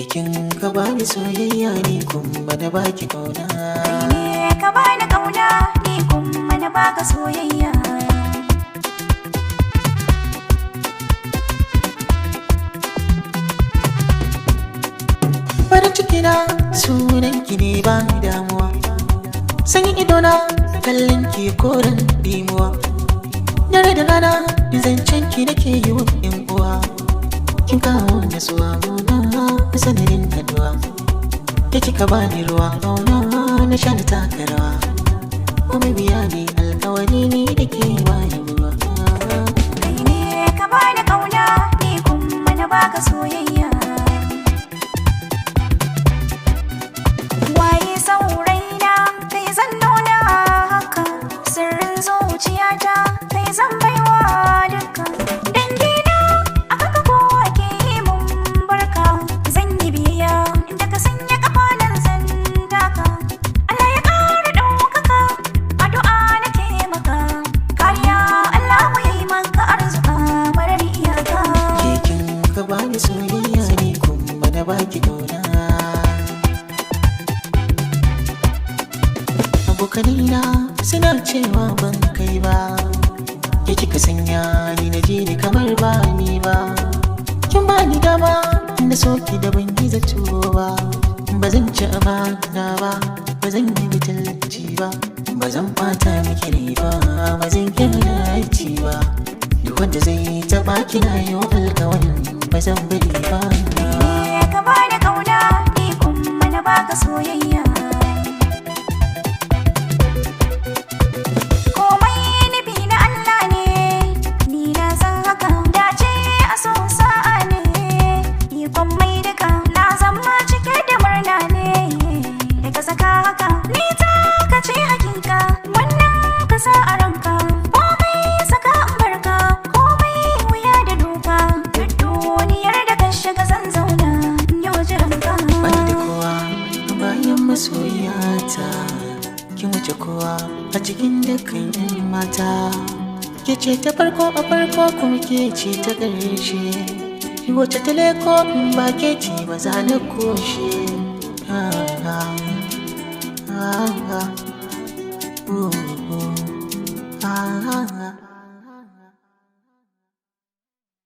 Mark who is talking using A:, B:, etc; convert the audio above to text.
A: Kekin ka bani soyayya ni kuma na baki kauna.
B: Kai ne ka bani kauna ni kuma na baka soyayya.
A: Farin ciki na sunan ki ne ba ni damuwa, sanyin idona kallon ki koren dimuwa. Dare da rana zancen ki nake yi wa yan uwa. Kin kawo nasuwa gona sanadin addu'a, ke kika bani ruwa gona na sha na taka rawa. Kuma biya ni alkawari ni da ke bani ruwa.
B: Kai ne ka bani kauna ni kuma na baka soyayya. Waye sauraina kai zan nuna haka, sirrin zuciyata kai zan baiwa duka. Dangina a haka kowa ke yi mun barka, zan yi biyayya inda ka sanya kafa nan zan taka. Allah ya ƙara ɗaukaka, addu'a nake maka, kariya Allah mu yi maka arzuka marar iyaka.
A: Kekin ka bani soyayya ni kuma na baki kauna. Abokanina suna cewa ban kai ba, ke kika sanya ni na ji ni kamar ba ni ba. Kin bani dama na soki da ban yi zato ba. Ba zan ci amana ba, ba zan yi mutunci ba, ba zan bata miki rai ba, ba zan kyalaci ba. Duk wanda zai taɓa kina yau alkawarin ba zan bari ba.
B: Ne ka bani kauna ni kuma na baka soyayya. Komai nufi na Allah ne, ni na san haka, dace a so sa'a ne. Ikon mai duka na zama cike da murna ne, da ka saka haka ni ta ka ce hakika, wannan ka sa a ranka. Komai saka in barka, komai wuya da duka, duk duniyar da ka shiga zan zauna in yi jiranka.
A: Bani da kowa bayan masoyata, kin wuce kowa a cikin dukkan yan mata. Ke ce ta farko a farko kuma ke ce ta ƙarshe, wacce ta leko in ba ke ce ba za na koshe. Ah, ah, ah, ah, ah, ah.